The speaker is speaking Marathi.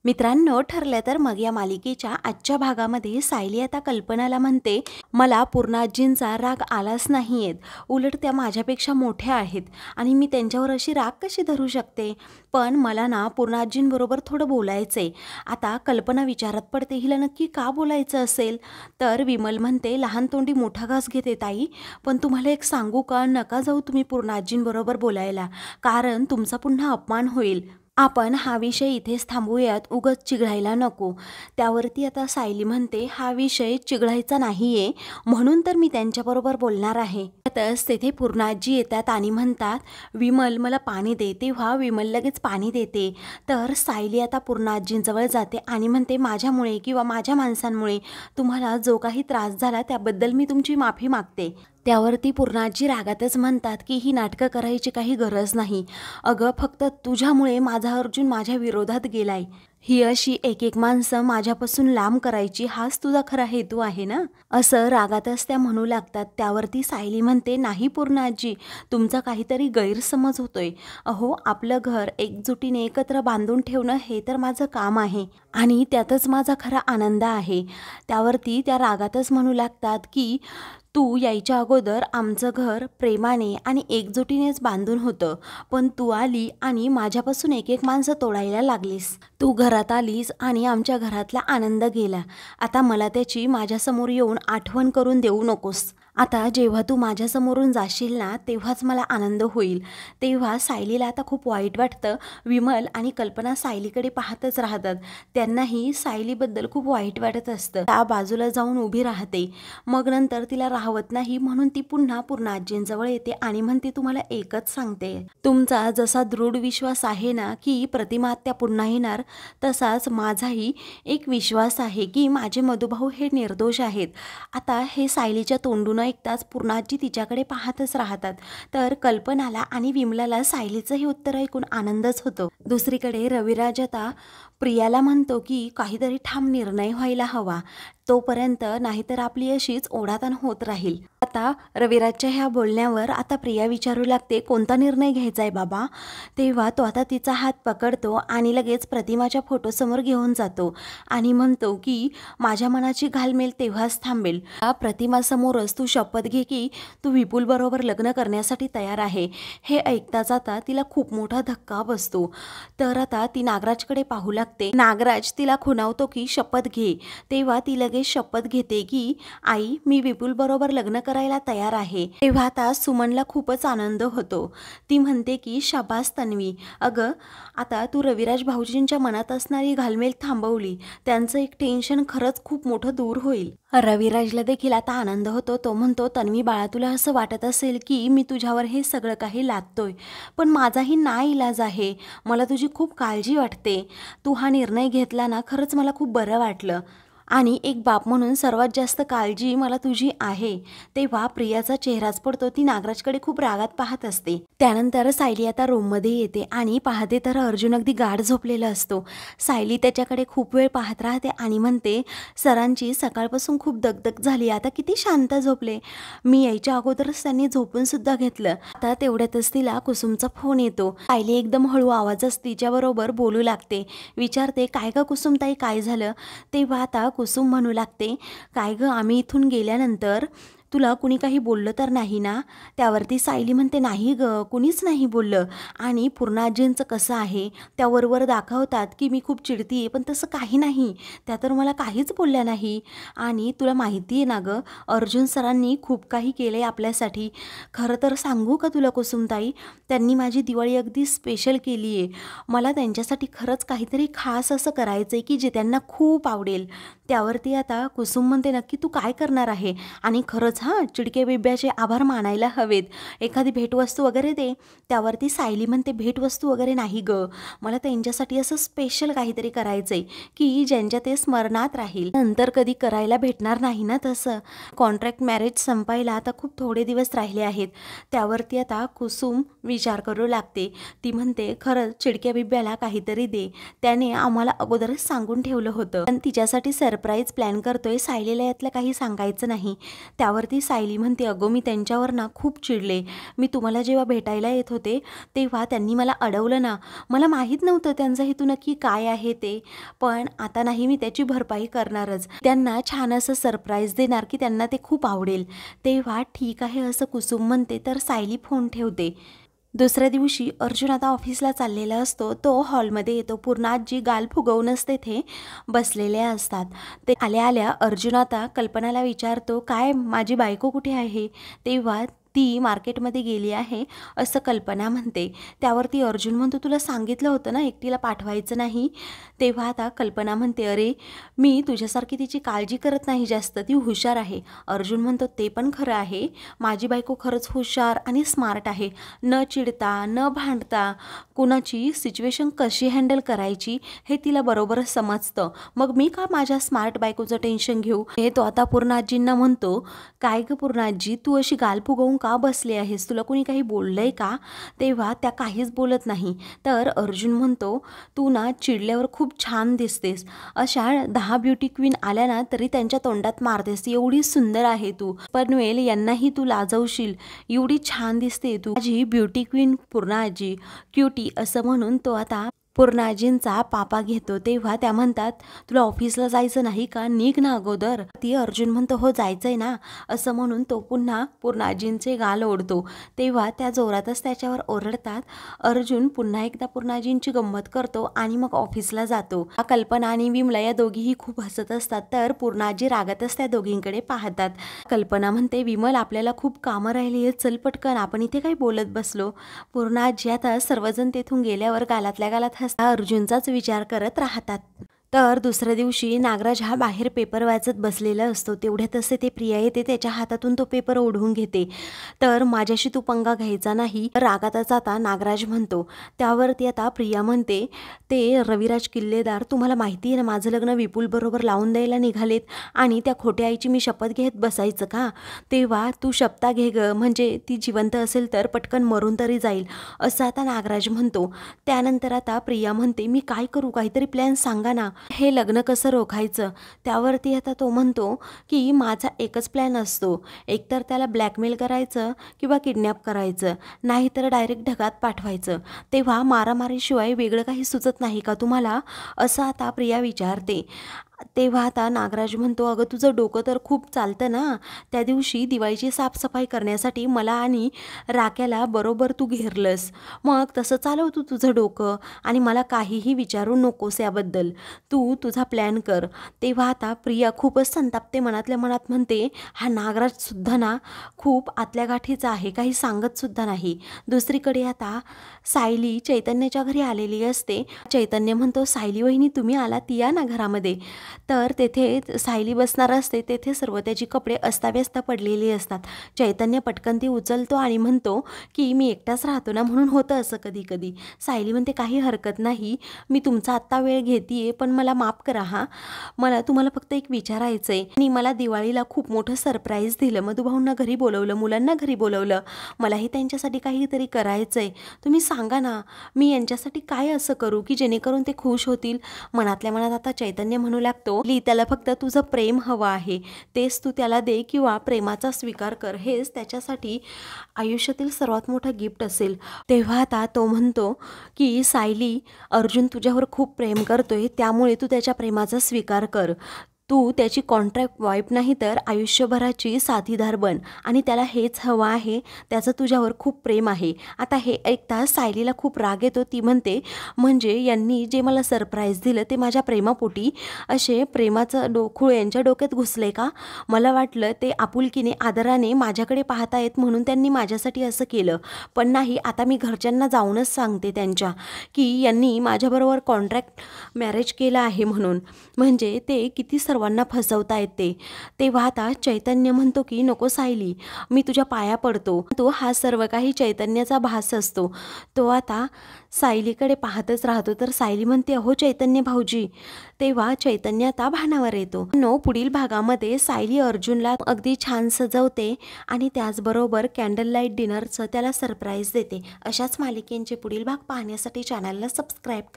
मित्रांनो, ठरलं तर मग या मालिकेच्या आजच्या भागामध्ये सायली आता कल्पनाला म्हणते, मला पूर्णाजींचा राग आलाच नाहीयेत, उलट त्या माझ्यापेक्षा मोठ्या आहेत आणि मी त्यांच्यावर अशी राग कशी धरू शकते. पण मला ना पूर्णाजींबरोबर थोडं बोलायचंय. आता कल्पना विचारात पडते, हिला नक्की का बोलायचं असेल. तर विमल म्हणते, लहान तोंडी मोठा घास घेते ताई, पण तुम्हाला एक सांगू का, नका जाऊ तुम्ही पूर्णाजींबरोबर बोलायला, कारण तुमचा पुन्हा अपमान होईल. आपण हा विषय इथेच थांबवूयात, उगाच चिघळायला नको. त्यावरती आता सायली म्हणते, हा विषय चिघळायचा नाहीये, म्हणून तर मी त्यांच्याबरोबर बोलणार आहे. त्यातच तेथे पूर्णाजी येतात आणि म्हणतात, विमल मला पाणी दे. तेव्हा विमल लगेच पाणी देते. तर सायली आता पूर्णाजींजवळ जाते आणि म्हणते, माझ्यामुळे किंवा माझ्या माणसांमुळे तुम्हाला जो काही त्रास झाला त्याबद्दल मी तुमची माफी मागते. त्यावरती पूर्णाजी रागातच म्हणतात की ही नाटकं करायची काही गरज नाही. अगं, फक्त तुझ्यामुळे माझा अर्जुन माझ्या विरोधात गेलाय. ही अशी एक एक माणसं माझ्यापासून लांब करायची, हाच तुझा खरा हेतू आहे ना, असं रागातच त्या म्हणू लागतात. त्यावरती सायली म्हणते, नाही पूर्णाजी, तुमचा काहीतरी गैरसमज होतोय. अहो, आपलं घर एकजुटीने एकत्र बांधून ठेवणं हे तर माझं काम आहे आणि त्यातच माझा खरा आनंद आहे. त्यावरती त्या रागातच म्हणू लागतात की तू यायच्या अगोदर आमचं घर प्रेमाने आणि एकजुटीनेच बांधून होतं, पण तू आली आणि माझ्यापासून एक एक माणसं तोडायला लागलीस. तू घरात आलीस आणि आमच्या घरातला आनंद गेला. आता मला त्याची माझ्यासमोर येऊन आठवण करून देऊ नकोस. आता जेव्हा तू माझ्यासमोरून जाशील ना, तेव्हाच मला आनंद होईल. तेव्हा सायलीला आता खूप वाईट वाटतं. विमल आणि कल्पना सायलीकडे पाहतच राहतात. त्यांनाही सायलीबद्दल खूप वाईट वाटत असतं. त्या बाजूला जाऊन उभी राहते. मग नंतर तिला राहवत नाही, म्हणून ती पुन्हा पूर्णाजींजवळ येते आणि म्हणते, तुम्हाला एकच सांगते, तुमचा जसा दृढ विश्वास आहे ना की प्रतिमा आत्या पुन्हा येणार, तसाच माझाही एक विश्वास आहे की माझे मधुभाऊ हे निर्दोष आहेत. आता हे सायलीच्या तोंडून ऐकताच पूर्णाजी तिच्याकडे पाहतच राहतात. तर कल्पनाला आणि विमलाला सायलीचं हे उत्तर ऐकून आनंदच होतो. दुसरीकडे रविराज आता प्रियाला म्हणतो की काहीतरी ठाम निर्णय व्हायला हवा, तोपर्यंत नाहीतर आपली अशीच ओढाताण होत राहील. आता रविराजच्या ह्या बोलण्यावर आता प्रिया विचारू लागते, कोणता निर्णय घ्यायचा आहे बाबा. तेव्हा तो आता तिचा हात पकडतो आणि लगेच प्रतिमाच्या फोटोसमोर घेऊन जातो आणि म्हणतो की माझ्या मनाची घालमेल तेव्हाच थांबेल. प्रतिमासमोरच तू शपथ घे की तू विपुल बरोबर लग्न करण्यासाठी तयार आहे. हे ऐकताच आता तिला खूप मोठा धक्का बसतो. तर आता ती नागराजकडे पाहू लागते. नागराज तिला खुणावतो की शपथ घे. तेव्हा ती लगेच शपथ घेते की आई, मी विपुल बरोबर लग्न करायला तयार आहे. तेव्हा आता सुमनला खूपच आनंद होतो. ती म्हणते की शाबास तन्वी, अगं आता तू रविराज भाऊजींच्या मनात असणारी घालमेल थांबवली. त्यांचं एक टेन्शन खरंच खूप मोठं दूर होईल. रविराजला देखील आता आनंद होतो. तो म्हणतो, तन्वी बाळा, तुला असं वाटत असेल की मी तुझ्यावर हे सगळं काही लादतोय, पण माझाही नाईलाज आहे. मला तुझी खूप काळजी वाटते. तू हा निर्णय घेतला ना, खरंच मला खूप बरं वाटलं आणि एक बाप म्हणून सर्वात जास्त काळजी मला तुझी आहे. तेव्हा प्रियाचा चेहराच पडतो. ती नागराजकडे खूप रागात पाहत असते. त्यानंतर सायली आता रूममध्ये येते आणि पाहते तर अर्जुन अगदी गाढ झोपलेला असतो. सायली त्याच्याकडे खूप वेळ पाहत राहते आणि म्हणते, सरांची सकाळपासून खूप दगदग झाली, आता किती शांत झोपले. मी यायच्या अगोदरच त्यांनी झोपून सुद्धा घेतलं. आता तेवढ्यातच तिला कुसुमचा फोन येतो. सायली एकदम हळू आवाजात तिच्याबरोबर बोलू लागते. विचारते, काय ग कुसुमताई, काय झालं. तेव्हा आता कुसुम म्हणू लागते, काय ग, आम्ही इथून गेल्यानंतर तुला कुणी काही बोललं तर नाही ना. त्यावरती सायली म्हणते, नाही ग, कुणीच नाही बोललं. आणि पूर्णाजींचं कसं आहे, त्यावरवर दाखवतात की मी खूप चिडती आहे, पण तसं काही नाही. त्या तर मला काहीच बोलल्या नाही. आणि तुला माहिती आहे ना ग, अर्जुन सरांनी खूप काही केलं आहे आपल्यासाठी. खरं तर सांगू का तुला कुसुमताई, त्यांनी माझी दिवाळी अगदी स्पेशल केली आहे. मला त्यांच्यासाठी खरंच काहीतरी खास असं करायचं आहे की जे त्यांना खूप आवडेल. त्यावरती आता कुसुम म्हणते, नक्की तू काय करणार आहे. आणि खरंच चिडके बिब्याचे आभार मानायला हवेत, एखादी भेटवस्तू वगैरे दे. त्यावरती सायली म्हणते, भेटवस्तू वगैरे नाही ग, मला त्यांच्यासाठी असं स्पेशल काहीतरी करायचंय की ज्यांच्या ते स्मरणात राहील, नंतर कधी करायला भेटणार नाही ना. तसं कॉन्ट्रॅक्ट मॅरेज संपायला आता खूप थोडे दिवस राहिले आहेत. त्यावरती आता कुसुम विचार करू लागते. ती म्हणते, खरंच चिडक्या बिब्याला काहीतरी दे, त्याने आम्हाला अगोदरच सांगून ठेवलं होतं, पण तिच्यासाठी सरप्राईज प्लॅन करतोय. सायलीला यातलं काही सांगायचं नाही. त्यावर त्यावरती सायली म्हणते, अगं मी त्यांच्यावर ना खूप चिडले. मी तुम्हाला जेव्हा भेटायला येत होते तेव्हा त्यांनी मला अडवलं ना. मला माहीत नव्हतं त्यांचा हेतू नक्की काय आहे ते, पण आता नाही, मी त्याची भरपाई करणारच. त्यांना छान असं सरप्राईज देणार की त्यांना ते खूप आवडेल. तेव्हा ठीक आहे असं कुसुम म्हणते, तर सायली फोन ठेवते. दुसऱ्या दिवशी अर्जुन आता ऑफिसला चाललेला असतो. तो हॉलमध्ये येतो. पूर्ण आजी गाल फुगवूनच तेथे बसलेले असतात. ते आल्या आल्या अर्जुन आता कल्पनाला विचारतो, काय माझी बायको कुठे आहे? तेव्हा ती मार्केटमध्ये गेली आहे असं कल्पना म्हणते. त्यावरती अर्जुन म्हणतो, तुला सांगितलं होतं ना एकटीला पाठवायचं नाही. तेव्हा आता कल्पना म्हणते, अरे मी तुझ्यासारखी तिची काळजी करत नाही जास्त, ती हुशार आहे. अर्जुन म्हणतो, ते पण खरं आहे. माझी बायको खरंच हुशार आणि स्मार्ट आहे. न चिडता न भांडता कुणाची सिच्युएशन कशी हँडल करायची हे तिला बरोबरच समजतं. मग मी का माझ्या स्मार्ट बायकोचं टेन्शन घेऊ? हे तो आता पूर्णाजींना म्हणतो. काय ग पूर्णाजी, तू अशी गाल फुगवून का बसली आहेस? तुला कोणी काही बोललंय का? तेव्हा त्या काहीच बोलत नाही. तर अर्जुन म्हणतो, तू ना चिडल्यावर खूप छान दिसतेस. अशा 10 ब्युटी क्वीन आल्या ना तरी त्यांच्या तोंडात मारतेस. एवढी सुंदर आहे तू. पनवेल यांनाही तू लाजवशील. एवढी छान दिसते तू. माझी ब्युटी क्वीन पूर्णाजी, क्युटी असं म्हणून तो आता पूर्णाजींचा पापा घेतो. तेव्हा त्या म्हणतात, तुला ऑफिसला जायचं नाही का? निघ ना अगोदर. ती अर्जुन म्हणतो, हो जायचंय ना असं म्हणून तो पुन्हा पूर्णाजींचे गाल ओढतो. तेव्हा त्या जोरातच त्याच्यावर ओरडतात. अर्जुन पुन्हा एकदा पूर्णाजींची गंमत करतो आणि मग ऑफिसला जातो. कल्पना आणि विमला या दोघीही खूप हसत असतात. तर पूर्णाजी रागातच त्या दोघींकडे पाहतात. कल्पना म्हणते, विमल आपल्याला खूप कामं राहिली आहेत, चल पटकन, आपण इथे काही बोलत बसलो. पूर्णाजी आता सर्वजण तेथून गेल्यावर गालातल्या गालात अर्जुनचाच विचार करत राहतात. तर दुसऱ्या दिवशी नागराज हा बाहेर पेपर वाचत बसलेला असतो. तेवढ्यातच ते प्रिया येते. त्याच्या हातातून तो पेपर ओढवून घेते. तर माझ्याशी तू पंगा घ्यायचा नाही, रागातच आता नागराज म्हणतो. त्यावरती आता प्रिया म्हणते, ते रविराज किल्लेदार, तुम्हाला माहिती आहे ना माझं लग्न विपुल बरोबर लावून द्यायला निघालेत आणि त्या खोट्या आईची मी शपथ घेत बसायचं का? तेव्हा तू शपथा घे ग, म्हणजे ती जिवंत असेल तर पटकन मरून तरी जाईल असं आता नागराज म्हणतो. त्यानंतर आता प्रिया म्हणते, मी काय करू, काहीतरी प्लॅन सांगा ना, हे लग्न कसं रोखायचं? त्यावरती आता तो म्हणतो की माझा एकच प्लॅन असतो, एकतर त्याला ब्लॅकमेल करायचं किंवा किडनॅप करायचं, नाहीतर डायरेक्ट ढगात पाठवायचं. तेव्हा मारामारीशिवाय वेगळं काही सुचत नाही का तुम्हाला? असं आता प्रिया विचारते. तेव्हा आता नागराज म्हणतो, अगं तुझं डोकं तर खूप चालतं ना. त्या दिवशी दिवाळीची साफसफाई करण्यासाठी मला आणि राक्याला बरोबर तू घेरलंस. मग तसं चालव तू तुझं डोकं आणि मला काहीही विचारू नकोस याबद्दल. तू तुझा प्लॅन कर. तेव्हा आता प्रिया खूपच संतापते. मनातल्या मनात म्हणते, हा नागराजसुद्धा ना खूप आतल्या गाठीचा आहे, काही सांगतसुद्धा नाही. दुसरीकडे आता सायली चैतन्याच्या घरी आलेली असते. चैतन्य म्हणतो, सायली वहिनी तुम्ही आला, ती या ना घरामध्ये. तर तेथे सायली बसणार असते. तेथे सर्व त्याची कपडे अस्ताव्यस्त पडलेली असतात. चैतन्य पटकन ती उचलतो आणि म्हणतो की मी एकटाच राहतो ना, म्हणून होतं असं कधी कधी. सायली म्हणते, काही हरकत नाही, मी तुमचा आत्ता वेळ घेते, पण मला माफ करा हा. मला तुम्हाला फक्त एक विचारायचं आहे. आणि मला दिवाळीला खूप मोठं सरप्राईज दिलं, मधुभाऊंना घरी बोलवलं, मुलांना घरी बोलवलं, मलाही त्यांच्यासाठी काहीतरी करायचं आहे. तुम्ही सांगा ना, मी यांच्यासाठी काय असं करू की जेणेकरून ते खुश होतील? मनातल्या मनात आता चैतन्य म्हणू लागतो, त्याला फक्त तुझं प्रेम हवं आहे, तेच तू त्याला दे किंवा प्रेमाचा स्वीकार कर, हेच त्याच्यासाठी आयुष्यातील सर्वात मोठं गिफ्ट असेल. तेव्हा आता तो म्हणतो की सायली, अर्जुन तुझ्यावर खूप प्रेम करतोय, त्यामुळे तू त्याच्या प्रेमाचा स्वीकार कर. तू त्याची कॉन्ट्रॅक्ट वाईफ नाही तर आयुष्यभराची साथीदार बन आणि त्याला हेच हवं आहे, त्याचं तुझ्यावर खूप प्रेम आहे. आता हे ऐकता सायलीला खूप राग येतो. ती म्हणते, म्हणजे यांनी जे मला सरप्राईज दिलं ते माझ्या प्रेमापोटी असे प्रेमाचं खूळ यांच्या डोक्यात घुसले का? मला वाटलं ते आपुलकीने आदराने माझ्याकडे पाहतायत म्हणून त्यांनी माझ्यासाठी असं केलं, पण नाही. आता मी घरच्यांना जाऊनच सांगते त्यांच्या की यांनी माझ्याबरोबर कॉन्ट्रॅक्ट मॅरेज केलं आहे म्हणून. म्हणजे ते किती सर्वांना फसवता येते. तेव्हा आता चैतन्य म्हणतो की नको सायली, मी तुझ्या पाया पडतो. तो हा सर्व काही चैतन्याचा भास असतो. तो आता सायलीकडे पाहतच राहतो. तर सायली म्हणते, अहो चैतन्य भाऊजी. तेव्हा चैतन्य आता भानावर येतो. पुढील भागामध्ये सायली अर्जुनला अगदी छान सजवते आणि त्याचबरोबर कॅन्डल लाईट डिनरचं त्याला सरप्राईज देते. अशाच मालिकेंचे पुढील भाग पाहण्यासाठी चॅनलला सबस्क्राईब करा.